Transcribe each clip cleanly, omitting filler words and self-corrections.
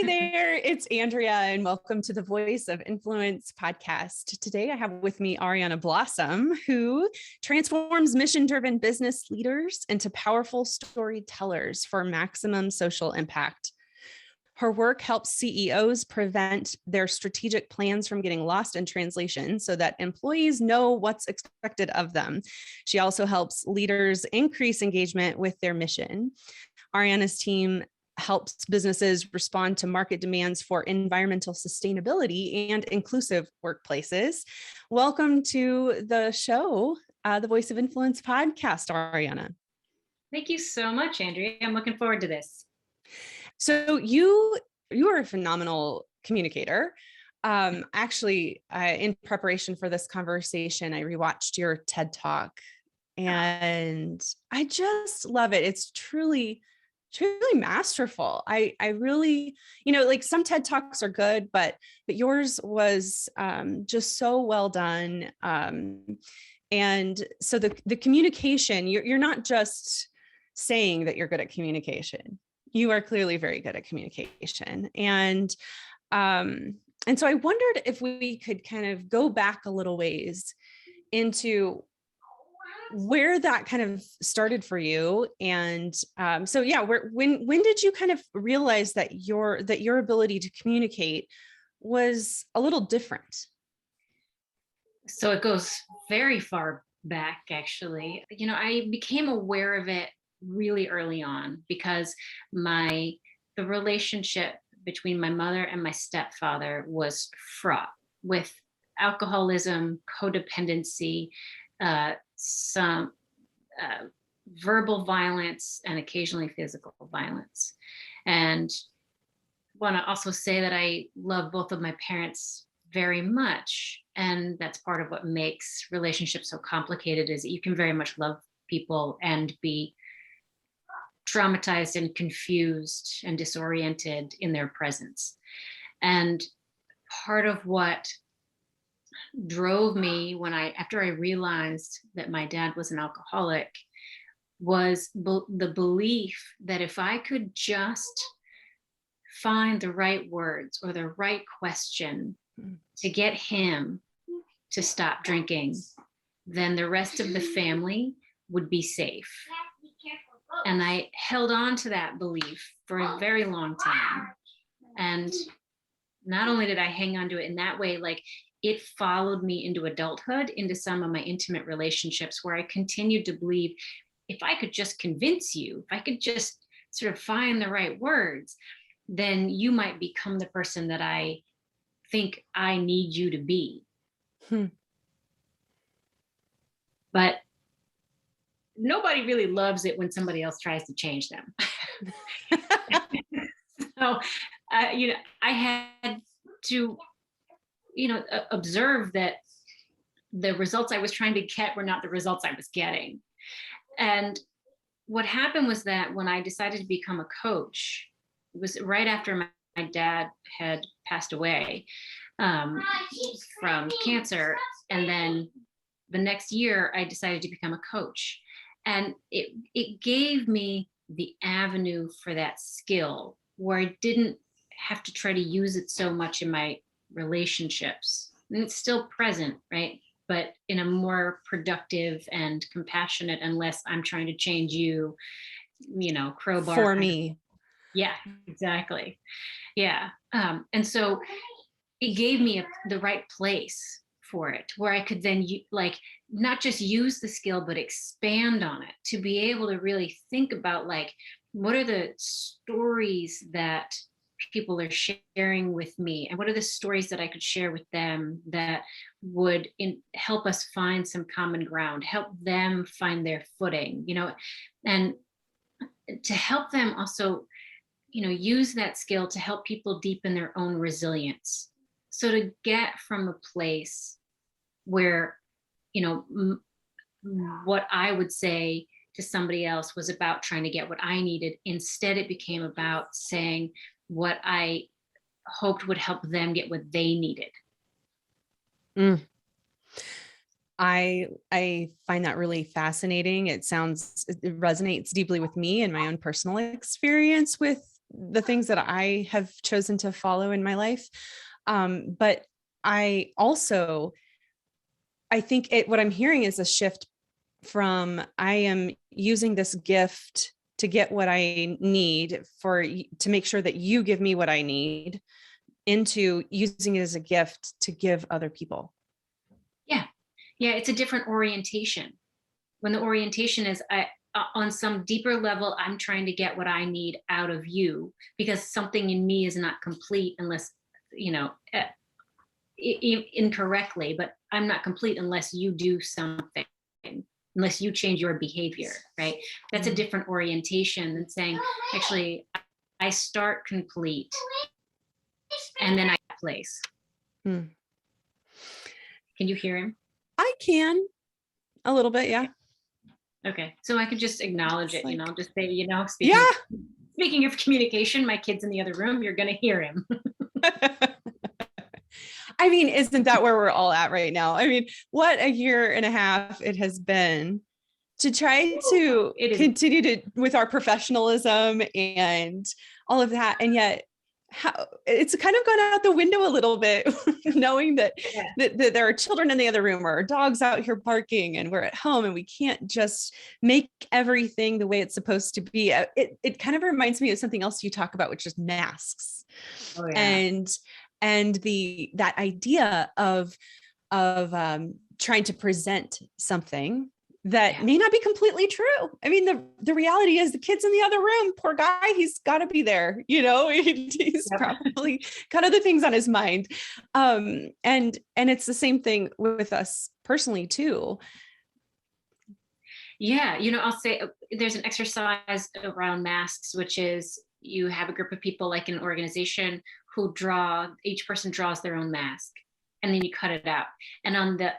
Hey there, it's Andrea, and welcome to the Voice of Influence podcast. Today, I have with me Ariana Blossom, who transforms mission-driven business leaders into powerful storytellers for maximum social impact. Her work helps CEOs prevent their strategic plans from getting lost in translation so that employees know what's expected of them. She also helps leaders increase engagement with their mission. Ariana's team helps businesses respond to market demands for environmental sustainability and inclusive workplaces. Welcome to the show, the Voice of Influence podcast, Ariana. Thank you so much, Andrea. I'm looking forward to this. So you are a phenomenal communicator. Actually, in preparation for this conversation, I rewatched your TED Talk, and I just love it. It's truly masterful. I really, like some TED Talks are good, but yours was just so well done. And so the communication, you're not just saying that you're good at communication. You are clearly very good at communication. And so I wondered if we could kind of go back a little ways into where that kind of started for you. And when did you kind of realize that your ability to communicate was a little different? So it goes very far back, actually. I became aware of it really early on because the relationship between my mother and my stepfather was fraught with alcoholism, codependency, some verbal violence, and occasionally physical violence. And want to also say that I love both of my parents very much. And that's part of what makes relationships so complicated, is that you can very much love people and be traumatized and confused and disoriented in their presence. And part of what drove me after I realized that my dad was an alcoholic was the belief that if I could just find the right words or the right question to get him to stop drinking, then the rest of the family would be safe. And I held on to that belief for a very long time. And not only did I hang on to it in that way, like it followed me into adulthood, into some of my intimate relationships, where I continued to believe, if I could just convince you, if I could just sort of find the right words, then you might become the person that I think I need you to be. But nobody really loves it when somebody else tries to change them. So, I had to, observe that the results I was trying to get were not the results I was getting. And what happened was that when I decided to become a coach, it was right after my dad had passed away from cancer. And then the next year, I decided to become a coach. And it gave me the avenue for that skill where I didn't have to try to use it so much in my relationships. And it's still present, right? But in a more productive and compassionate, unless I'm trying to change you, crowbar. For me. Yeah, exactly. Yeah. And so it gave me the right place for it, where I could then not just use the skill, but expand on it to be able to really think about what are the stories that people are sharing with me, and what are the stories that I could share with them that would help us find some common ground, help them find their footing, and to help them also, use that skill to help people deepen their own resilience. So to get from a place where, what I would say to somebody else was about trying to get what I needed, instead it became about saying what I hoped would help them get what they needed. I find that really fascinating. It resonates deeply with me and my own personal experience with the things that I have chosen to follow in my life. But I also, I think what I'm hearing is a shift from I am using this gift to get what I need to make sure that you give me what I need, into using it as a gift to give other people. Yeah. Yeah. It's a different orientation. When the orientation is on some deeper level, I'm trying to get what I need out of you, because something in me is not complete unless, incorrectly, but I'm not complete unless you do something, unless you change your behavior, right? That's a different orientation than saying, actually, I start complete and then I place. Hmm. Can you hear him? I can a little bit. Yeah. Okay. So I could just acknowledge it, just say, speaking of communication, my kid's in the other room, you're going to hear him. I mean, isn't that where we're all at right now? I mean, what a year and a half it has been to try to continue with our professionalism and all of that. And yet how it's kind of gone out the window a little bit, knowing that there are children in the other room, or our dogs out here barking, and we're at home and we can't just make everything the way it's supposed to be. It kind of reminds me of something else you talk about, which is masks. Oh, yeah. And that idea of trying to present something that may not be completely true. I mean, the reality is the kid's in the other room, poor guy, he's got to be there, he's probably got other things on his mind. And it's the same thing with us personally too. Yeah. I'll say there's an exercise around masks, which is you have a group of people like an organization who each person draws their own mask, and then you cut it out. And on the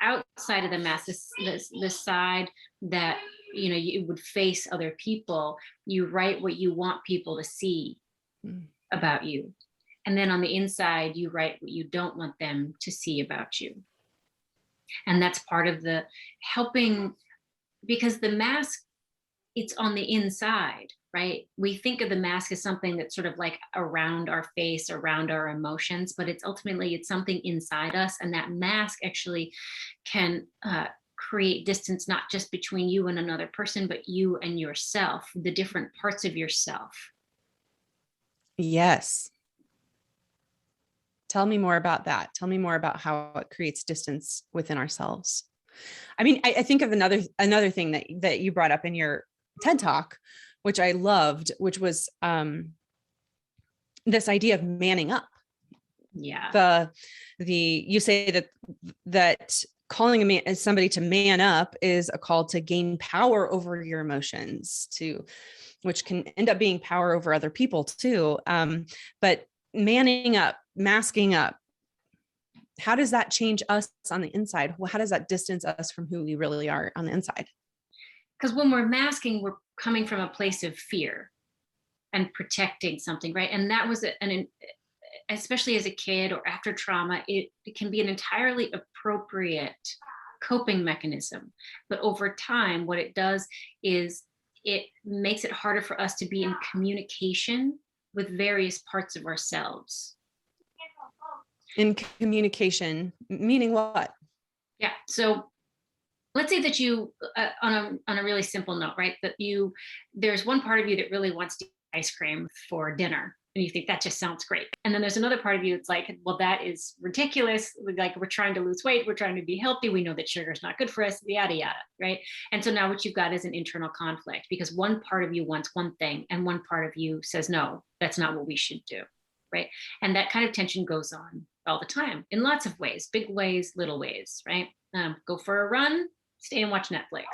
outside of the mask, the side that you would face other people, you write what you want people to see about you, and then on the inside you write what you don't want them to see about you. And that's part of the helping, because the mask, it's on the inside, right? We think of the mask as something that's sort of like around our face, around our emotions, but it's something inside us. And that mask actually can create distance, not just between you and another person, but you and yourself, the different parts of yourself. Yes. Tell me more about that. Tell me more about how it creates distance within ourselves. I mean, I think of another thing that you brought up in your TED Talk, which I loved, which was this idea of manning up. Yeah. You say that calling somebody to man up is a call to gain power over your emotions, which can end up being power over other people too. But manning up, masking up, how does that change us on the inside? Well, how does that distance us from who we really are on the inside? Because when we're masking, we're coming from a place of fear and protecting something, right? And that was especially as a kid or after trauma, it can be an entirely appropriate coping mechanism. But over time, what it does is it makes it harder for us to be in communication with various parts of ourselves. In communication, meaning what? Yeah. So let's say that you, on a really simple note, right? That there's one part of you that really wants to eat ice cream for dinner, and you think that just sounds great. And then there's another part of you that's like, well, that is ridiculous. Like, we're trying to lose weight, we're trying to be healthy, we know that sugar is not good for us, yada yada, right? And so now what you've got is an internal conflict, because one part of you wants one thing, and one part of you says, no, that's not what we should do, right? And that kind of tension goes on all the time in lots of ways, big ways, little ways, right? Go for a run, stay and watch Netflix.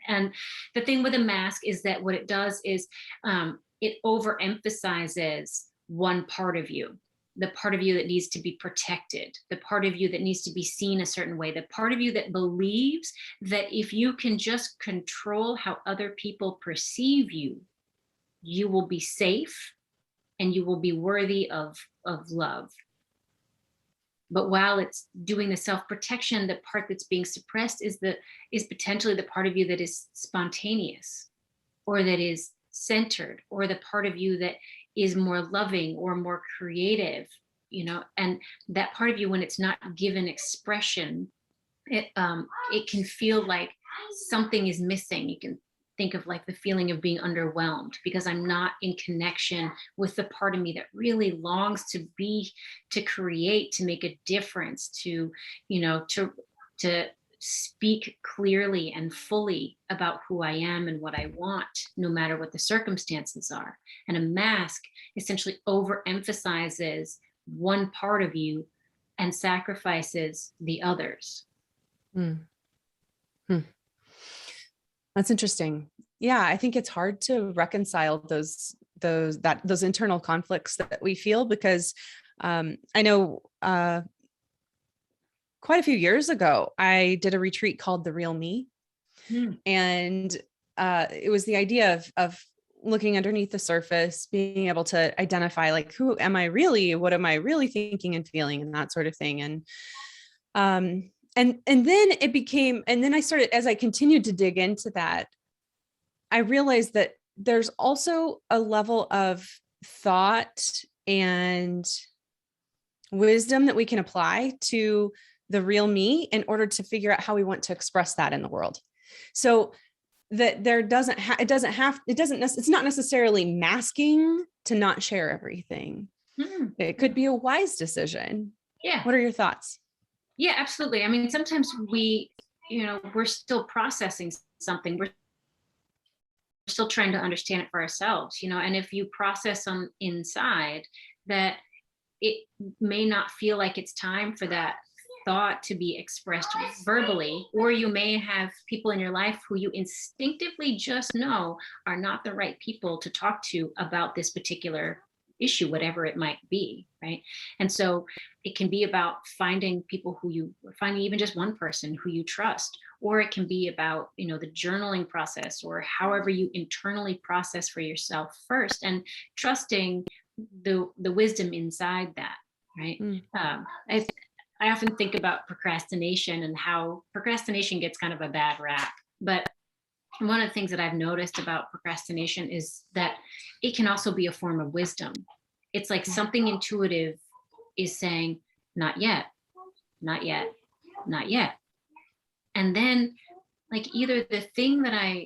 And the thing with a mask is that what it does is it overemphasizes one part of you, the part of you that needs to be protected, the part of you that needs to be seen a certain way, the part of you that believes that if you can just control how other people perceive you, you will be safe and you will be worthy of love. But while it's doing the self-protection, the part that's being suppressed is potentially the part of you that is spontaneous, or that is centered, or the part of you that is more loving or more creative, and that part of you, when it's not given expression, it can feel like something is missing. You can think of like the feeling of being underwhelmed because I'm not in connection with the part of me that really longs to be, to create, to make a difference, to, to speak clearly and fully about who I am and what I want, no matter what the circumstances are. And a mask essentially overemphasizes one part of you and sacrifices the others. Hmm. That's interesting. Yeah, I think it's hard to reconcile those internal conflicts that we feel, because I know quite a few years ago, I did a retreat called The Real Me. And it was the idea of looking underneath the surface, being able to identify like, who am I really? What am I really thinking and feeling, and that sort of thing. And then it became, and then I started, as I continued to dig into that, I realized that there's also a level of thought and wisdom that we can apply to the real me in order to figure out how we want to express that in the world. So that there doesn't it's not necessarily masking to not share everything. It could be a wise decision. Yeah. What are your thoughts? Yeah, absolutely. I mean, sometimes we're still processing something. We're still trying to understand it for ourselves, and if you process them inside, that it may not feel like it's time for that thought to be expressed verbally, or you may have people in your life who you instinctively just know are not the right people to talk to about this particular issue, whatever it might be, right? And so it can be about finding even just one person who you trust, or it can be about, the journaling process, or however you internally process for yourself first, and trusting the wisdom inside that, right? I often think about procrastination and how procrastination gets kind of a bad rap, but one of the things that I've noticed about procrastination is that it can also be a form of wisdom. It's like something intuitive is saying, not yet, not yet, not yet. And then like either the thing that I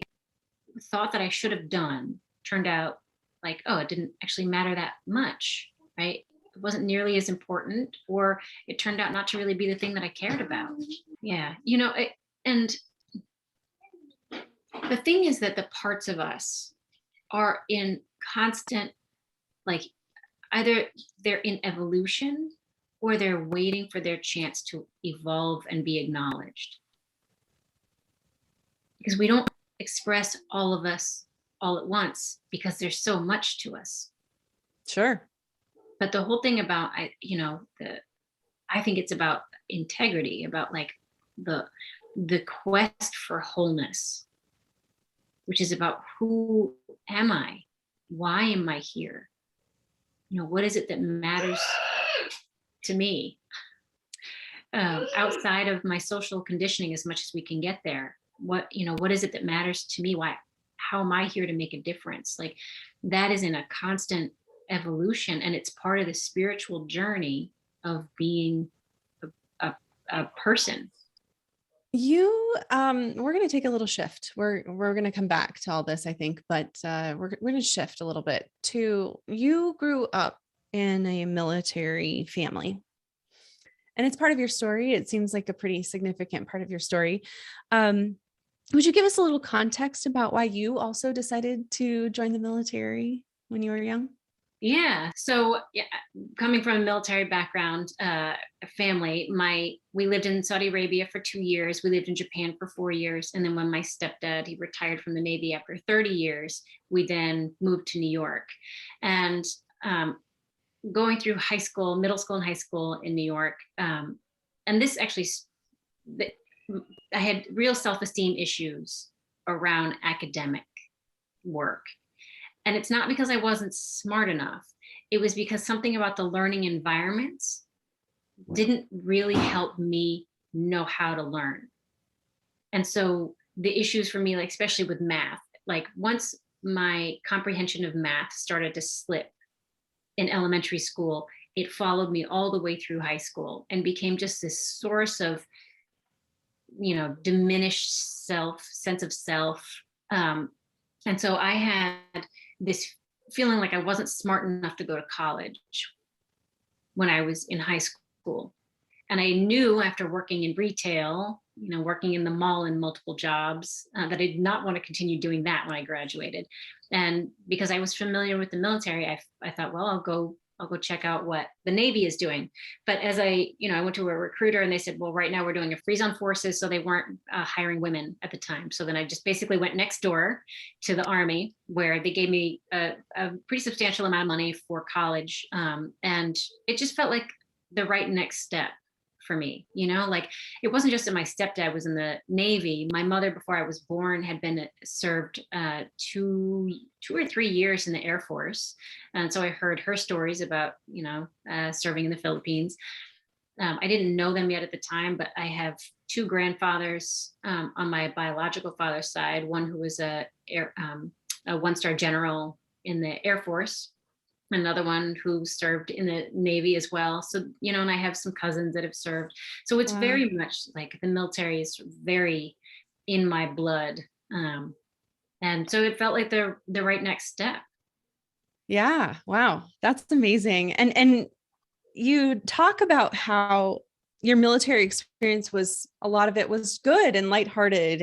thought that I should have done turned out like, oh, it didn't actually matter that much, right? It wasn't nearly as important, or it turned out not to really be the thing that I cared about. Yeah. And the thing is that the parts of us are in constant, like either they're in evolution or they're waiting for their chance to evolve and be acknowledged. Because we don't express all of us all at once because there's so much to us. Sure. But the whole thing about, I think it's about integrity, about like the quest for wholeness, which is about who am I? Why am I here? What is it that matters to me? Outside of my social conditioning, as much as we can get there, what is it that matters to me? How am I here to make a difference? Like that is in a constant evolution, and it's part of the spiritual journey of being a person. We're going to take a little shift. We're going to come back to all this, I think, but we're going to shift a little bit to, you grew up in a military family, and it's part of your story. It seems like a pretty significant part of your story. Would you give us a little context about why you also decided to join the military when you were young? Yeah. So coming from a military background, family, we lived in Saudi Arabia for 2 years. We lived in Japan for 4 years. And then when my stepdad, he retired from the Navy after 30 years, we then moved to New York. And going through middle school and high school in New York. And this actually, I had real self-esteem issues around academic work. And it's not because I wasn't smart enough. It was because something about the learning environments didn't really help me know how to learn. And so the issues for me, like especially with math, like once my comprehension of math started to slip in elementary school, it followed me all the way through high school and became just this source of, diminished sense of self. And so I had this feeling like I wasn't smart enough to go to college when I was in high school. And I knew after working in retail, working in the mall in multiple jobs, that I did not want to continue doing that when I graduated. And because I was familiar with the military, I thought, well, I'll go check out what the Navy is doing. But as I went to a recruiter and they said, well, right now we're doing a freeze on forces. So they weren't hiring women at the time. So then I just basically went next door to the Army, where they gave me a pretty substantial amount of money for college. And it just felt like the right next step for me, like it wasn't just that my stepdad was in the Navy. My mother, before I was born, had been served 2 or 3 years in the Air Force. And so I heard her stories about, serving in the Philippines. I didn't know them yet at the time, but I have 2 grandfathers on my biological father's side, one who was a 1-star general in the Air Force, another one who served in the Navy as well. So, and I have some cousins that have served. So it's very much like the military is very in my blood. And so it felt like the right next step. Yeah. Wow. That's amazing. And you talk about how your military experience was, a lot of it was good and lighthearted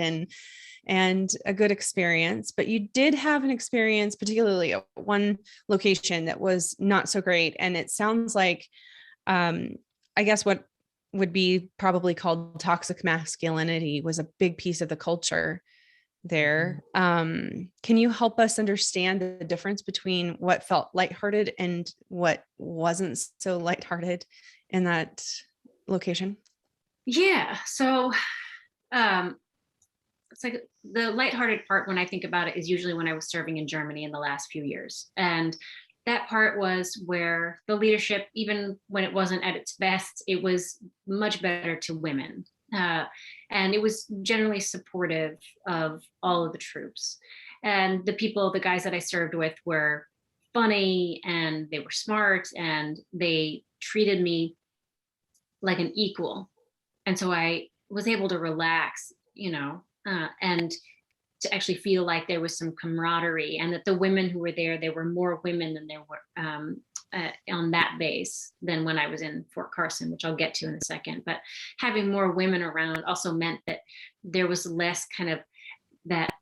and a good experience, but you did have an experience, particularly at one location, that was not so great. And it sounds like, I guess what would be probably called toxic masculinity was a big piece of the culture there. Can you help us understand the difference between what felt lighthearted and what wasn't so lighthearted in that location? Yeah. So, it's like the lighthearted part when I think about it is usually when I was serving in Germany in the last few years. And that part was where the leadership, even when it wasn't at its best, it was much better to women. And it was generally supportive of all of the troops. And the guys that I served with were funny and they were smart and they treated me like an equal. And so I was able to relax, and to actually feel like there was some camaraderie, and that the women who were there were more women than there were on that base than when I was in Fort Carson, which I'll get to in a second. But having more women around also meant that there was less kind of that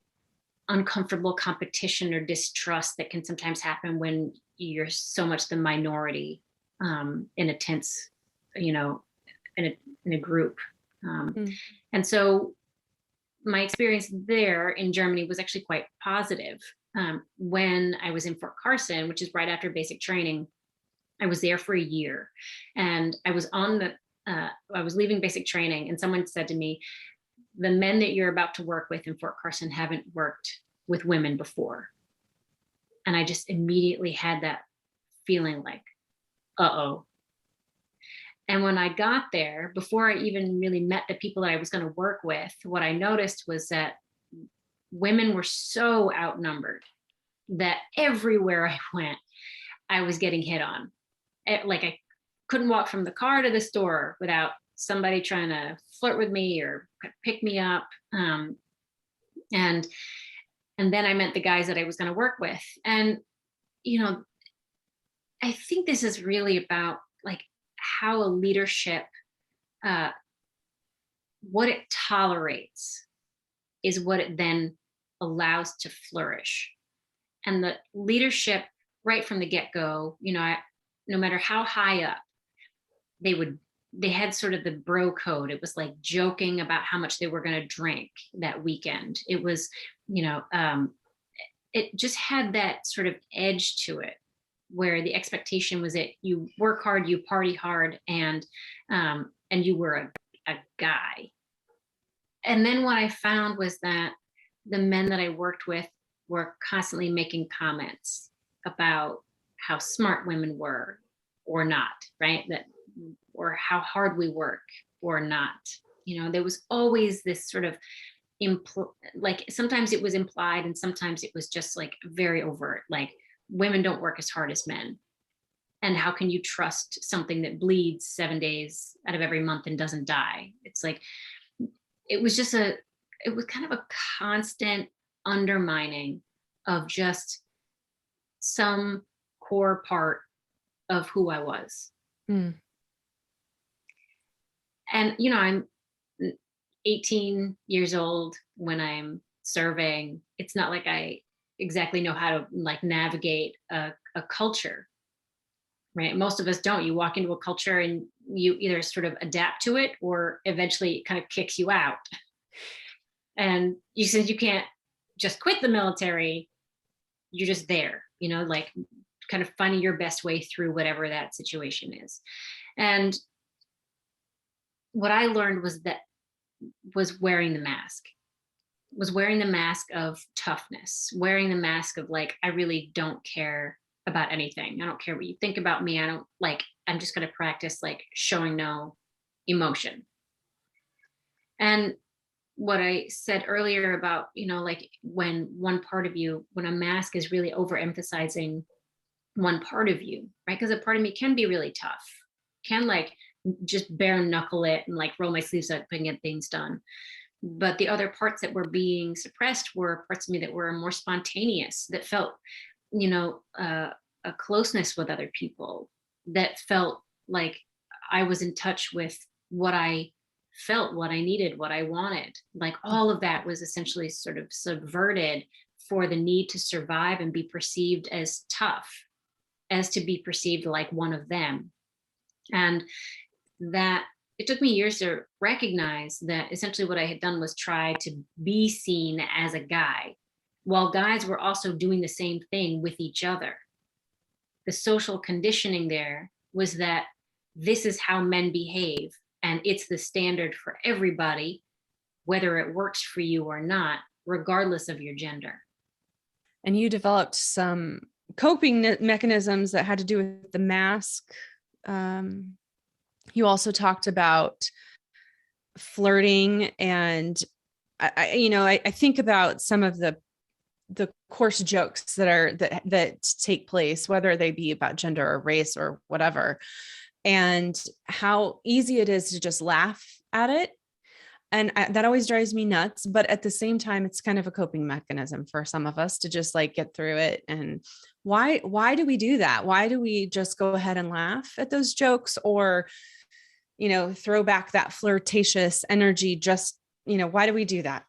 uncomfortable competition or distrust that can sometimes happen when you're so much the minority in a tense, in a group. And so my experience there in Germany was actually quite positive. When I was in Fort Carson, which is right after basic training, I was there for a year, and I was I was leaving basic training, and someone said to me, "The men that you're about to work with in Fort Carson haven't worked with women before," and I just immediately had that feeling like, "Uh-oh." And when I got there, before I even really met the people that I was going to work with, what I noticed was that women were so outnumbered that everywhere I went, I was getting hit on. Like I couldn't walk from the car to the store without somebody trying to flirt with me or pick me up. And then I met the guys that I was going to work with. And, I think this is really about like how a leadership, what it tolerates is what it then allows to flourish. And the leadership right from the get-go, no matter how high up, they had sort of the bro code. It was like joking about how much they were going to drink that weekend. It was, it just had that sort of edge to it, where the expectation was that you work hard, you party hard, and you were a guy. And then what I found was that the men that I worked with were constantly making comments about how smart women were or not, right? Or how hard we work or not. There was always this sort of like sometimes it was implied and sometimes it was just like very overt, like women don't work as hard as men. And how can you trust something that bleeds 7 days out of every month and doesn't die? It's like, it was just it was kind of a constant undermining of just some core part of who I was. Mm. And, I'm 18 years old when I'm serving. It's not like I exactly know how to like navigate a culture, right? Most of us don't. You walk into a culture and you either sort of adapt to it or eventually it kind of kicks you out. And you said you can't just quit the military. You're just there, like kind of finding your best way through whatever that situation is. And what I learned was wearing the mask, of toughness, wearing the mask of like, I really don't care about anything. I don't care what you think about me. I'm just going to practice like showing no emotion. And what I said earlier about, like when when a mask is really overemphasizing one part of you, right? Because a part of me can be really tough, can like just bare knuckle it and like roll my sleeves up and get things done. But the other parts that were being suppressed were parts of me that were more spontaneous, that felt, a closeness with other people, that felt like I was in touch with what I felt, what I needed, what I wanted. Like all of that was essentially sort of subverted for the need to survive and be perceived as tough, as to be perceived like one of them. And that it took me years to recognize that essentially what I had done was try to be seen as a guy, while guys were also doing the same thing with each other. The social conditioning there was that this is how men behave, and it's the standard for everybody, whether it works for you or not, regardless of your gender. And you developed some coping mechanisms that had to do with the mask. You also talked about flirting, and I think about some of the coarse jokes that take place, whether they be about gender or race or whatever, and how easy it is to just laugh at it. And that always drives me nuts. But at the same time, it's kind of a coping mechanism for some of us to just like get through it. And why do we do that? Why do we just go ahead and laugh at those jokes, or, throw back that flirtatious energy? Just, why do we do that?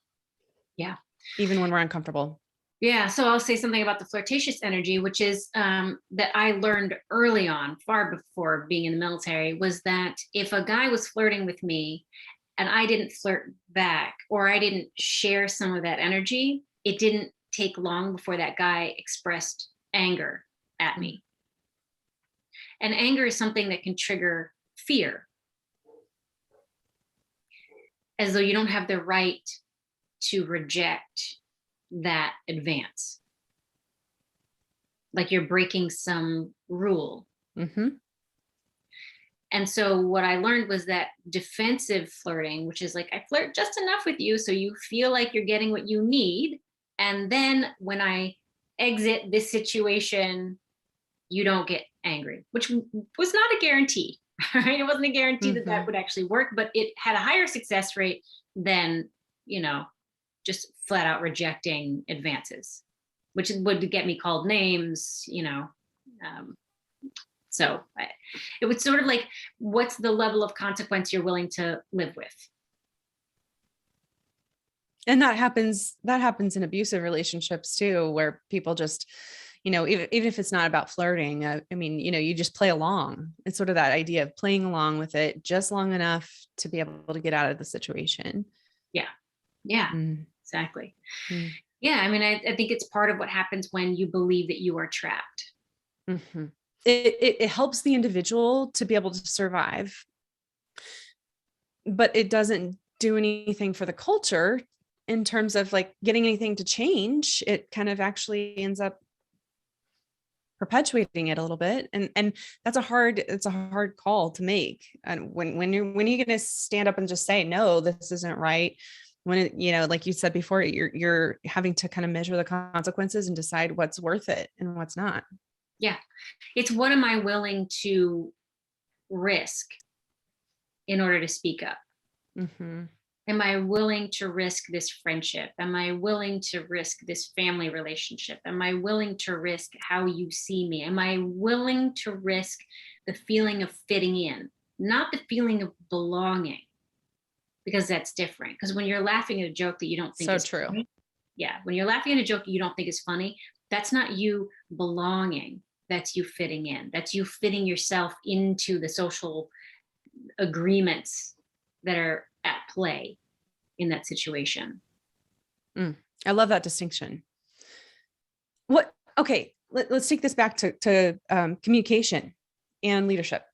Yeah. Even when we're uncomfortable. Yeah. So I'll say something about the flirtatious energy, which is that I learned early on, far before being in the military, was that if a guy was flirting with me and I didn't flirt back, or I didn't share some of that energy, it didn't take long before that guy expressed anger at me. And anger is something that can trigger fear, as though you don't have the right to reject that advance, like you're breaking some rule. Mm-hmm. And so what I learned was that defensive flirting, which is like, I flirt just enough with you so you feel like you're getting what you need, and then when I exit this situation, you don't get angry, which was not a guarantee, right? It wasn't a guarantee that that would actually work, but it had a higher success rate than, just flat out rejecting advances, which would get me called names, so it was sort of like, what's the level of consequence you're willing to live with? And that happens in abusive relationships too, where people just, even if it's not about flirting, you just play along. It's sort of that idea of playing along with it just long enough to be able to get out of the situation. Yeah. Yeah, exactly. Yeah. I think it's part of what happens when you believe that you are trapped. Mm-hmm. It helps the individual to be able to survive, but it doesn't do anything for the culture in terms of like getting anything to change. It kind of actually ends up perpetuating it a little bit. And that's a hard call to make. And when are you going to stand up and just say, no, this isn't right? when it, like you said before, you're having to kind of measure the consequences and decide what's worth it and what's not. Yeah. It's what am I willing to risk in order to speak up? Mm-hmm. Am I willing to risk this friendship? Am I willing to risk this family relationship? Am I willing to risk how you see me? Am I willing to risk the feeling of fitting in, not the feeling of belonging? Because that's different. Because when you're laughing at a joke that you don't think So is true. funny, yeah, when you're laughing at a joke that you don't think is funny, that's not you belonging. That's you fitting in. That's you fitting yourself into the social agreements that are at play in that situation. I love that distinction. Okay, let's take this back to communication and leadership.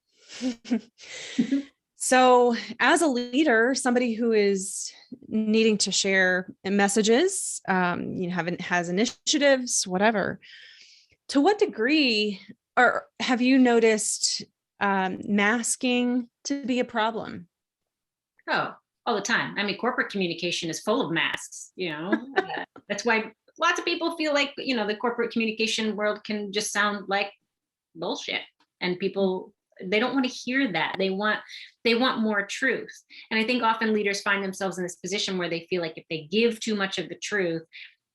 So as a leader, somebody who is needing to share messages, has initiatives, whatever, to what degree have you noticed masking to be a problem? Oh, all the time. I mean, corporate communication is full of masks, that's why lots of people feel like, the corporate communication world can just sound like bullshit. And people, they don't want to hear that. They want more truth. And I think often leaders find themselves in this position where they feel like if they give too much of the truth,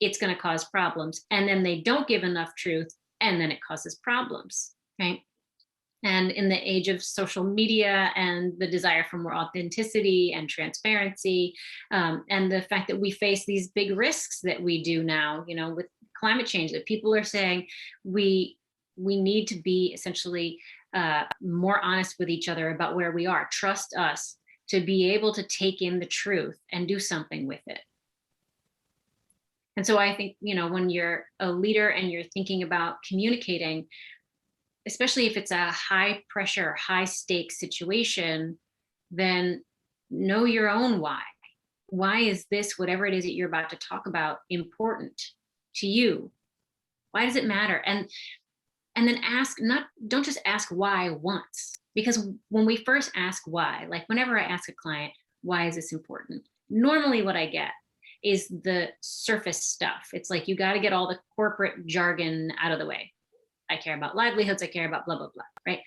it's going to cause problems. And then they don't give enough truth, and then it causes problems. Right. And in the age of social media and the desire for more authenticity and transparency, and the fact that we face these big risks that we do now, with climate change, that people are saying we need to be essentially more honest with each other about where we are. Trust us to be able to take in the truth and do something with it. And so I think, when you're a leader and you're thinking about communicating, especially if it's a high pressure, high stakes situation, then know your own why. Why is this, whatever it is that you're about to talk about, important to you? Why does it matter? And then don't just ask why once. Because when we first ask why, like whenever I ask a client, why is this important? Normally what I get is the surface stuff. It's like, you got to get all the corporate jargon out of the way. I care about livelihoods. I care about blah, blah, blah. Right.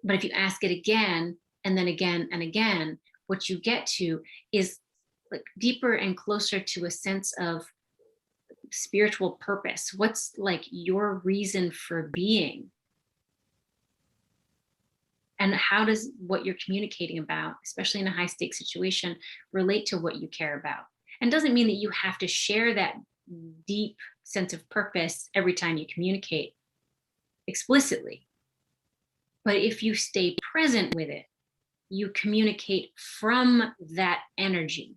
But if you ask it again, and then again and again, what you get to is like deeper and closer to a sense of spiritual purpose. What's like your reason for being? And how does what you're communicating about, especially in a high stakes situation, relate to what you care about? And doesn't mean that you have to share that deep sense of purpose every time you communicate explicitly. But if you stay present with it, you communicate from that energy,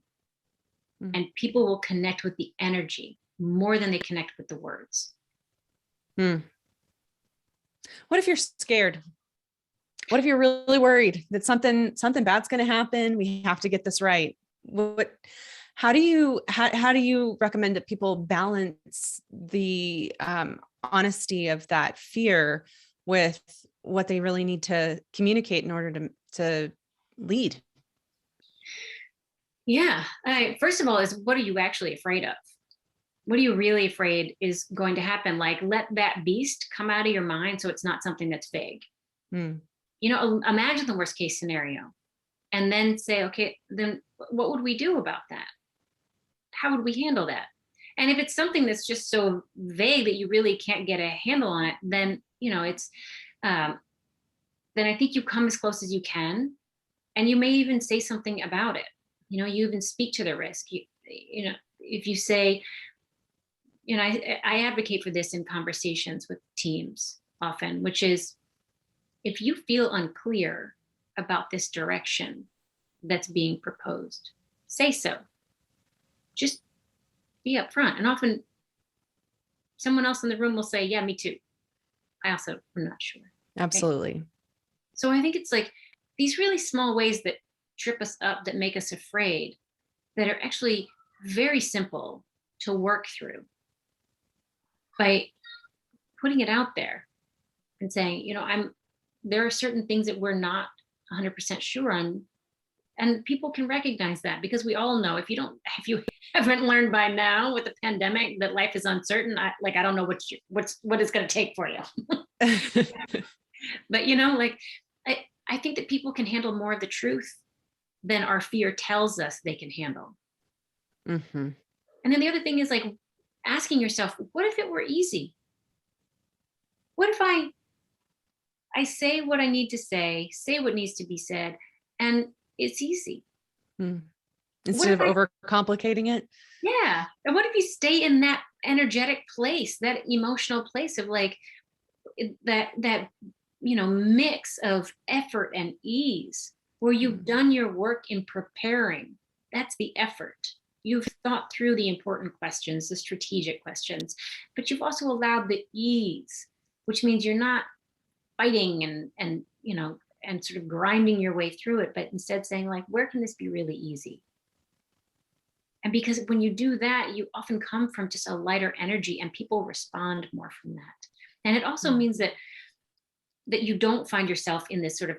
and people will connect with the energy more than they connect with the words. What if you're scared? What if you're really worried that something bad's going to happen? We have to get this right. How do you recommend that people balance the honesty of that fear with what they really need to communicate in order to lead? Yeah. First of all, is what are you actually afraid of? What are you really afraid is going to happen? Like, let that beast come out of your mind so it's not something that's vague. Imagine the worst case scenario and then say, okay, then what would we do about that? How would we handle that? And if it's something that's just so vague that you really can't get a handle on it, then, it's, then I think you come as close as you can, and you may even say something about it. You even speak to the risk. If you say, I advocate for this in conversations with teams often, which is, if you feel unclear about this direction that's being proposed, say so. Just be upfront. And often someone else in the room will say, yeah, me too. I also am not sure. Absolutely. Okay? So I think it's like these really small ways that trip us up, that make us afraid, that are actually very simple to work through by putting it out there and saying, there are certain things that we're not 100% sure on, And people can recognize that, because we all know, if you haven't learned by now with the pandemic that life is uncertain, I don't know what it's going to take for you. But I think that people can handle more of the truth than our fear tells us they can handle. Mm-hmm. And then the other thing is asking yourself, what if it were easy? What if I say what I need to say what needs to be said, and it's easy? Instead of overcomplicating it. Yeah. And what if you stay in that energetic place, that emotional place of that mix of effort and ease, where you've done your work in preparing? That's the effort. You've thought through the important questions, the strategic questions, but you've also allowed the ease, which means you're not fighting and sort of grinding your way through it, but instead saying, where can this be really easy? And because when you do that, you often come from just a lighter energy, and people respond more from that. And it also means that you don't find yourself in this sort of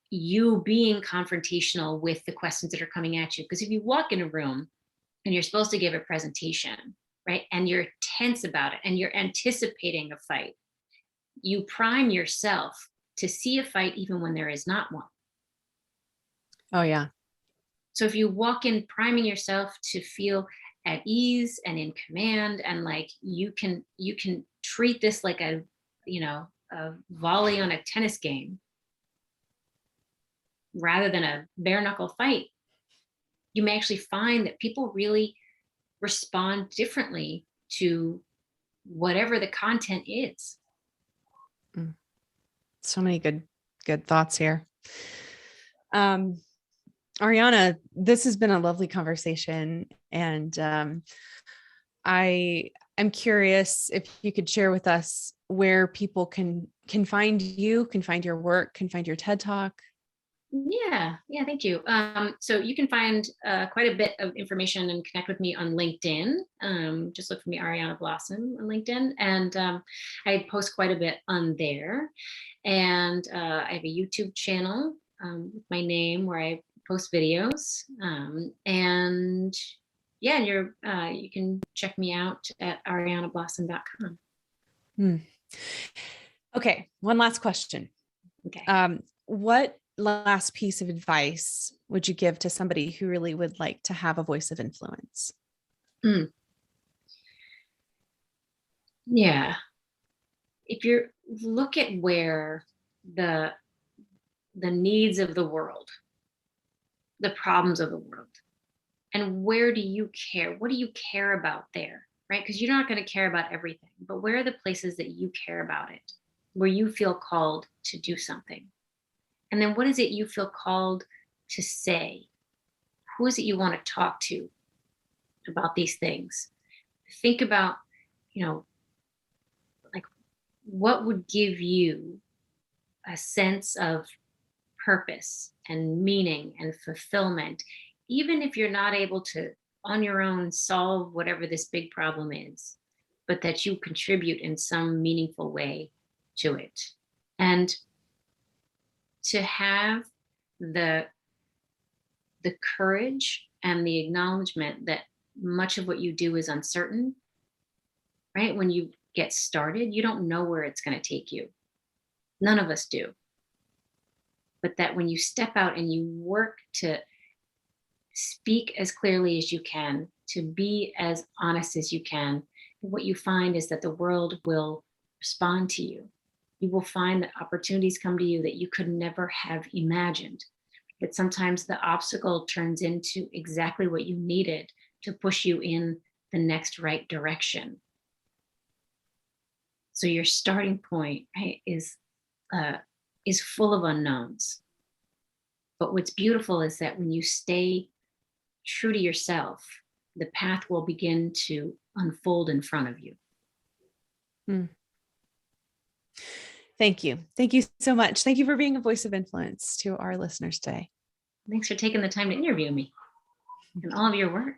you being confrontational with the questions that are coming at you. Because if you walk in a room and you're supposed to give a presentation, right, and you're tense about it and you're anticipating a fight, you prime yourself to see a fight even when there is not one. Oh, yeah. So if you walk in priming yourself to feel at ease and in command, and you can treat this like a volley on a tennis game rather than a bare knuckle fight, you may actually find that people really respond differently to whatever the content is. So many good thoughts here. Ariana, this has been a lovely conversation, and I'm curious if you could share with us where people can find you, can find your work, can find your TED Talk. Yeah, thank you. So you can find quite a bit of information and connect with me on LinkedIn. Just look for me, Ariana Blossom, on LinkedIn, and I post quite a bit on there. And I have a YouTube channel with my name where I post videos. And you can check me out at arianablossom.com. Okay, one last question. Okay. What last piece of advice would you give to somebody who really would like to have a voice of influence? Yeah. If you look at where the needs of the world, the problems of the world, and where do you care? What do you care about there, right? Because you're not going to care about everything, but where are the places that you care about it, where you feel called to do something? And then what is it you feel called to say? Who is it you want to talk to about these things? Think about, what would give you a sense of purpose and meaning and fulfillment, even if you're not able to on your own solve whatever this big problem is, but that you contribute in some meaningful way to it. And to have the courage and the acknowledgement that much of what you do is uncertain, right? When you get started, you don't know where it's going to take you. None of us do. But that when you step out and you work to speak as clearly as you can, to be as honest as you can, what you find is that the world will respond to you. You will find that opportunities come to you that you could never have imagined. That sometimes the obstacle turns into exactly what you needed to push you in the next right direction. So your starting point, right, is full of unknowns. But what's beautiful is that when you stay true to yourself, the path will begin to unfold in front of you. Thank you. Thank you so much. Thank you for being a voice of influence to our listeners today. Thanks for taking the time to interview me and all of your work.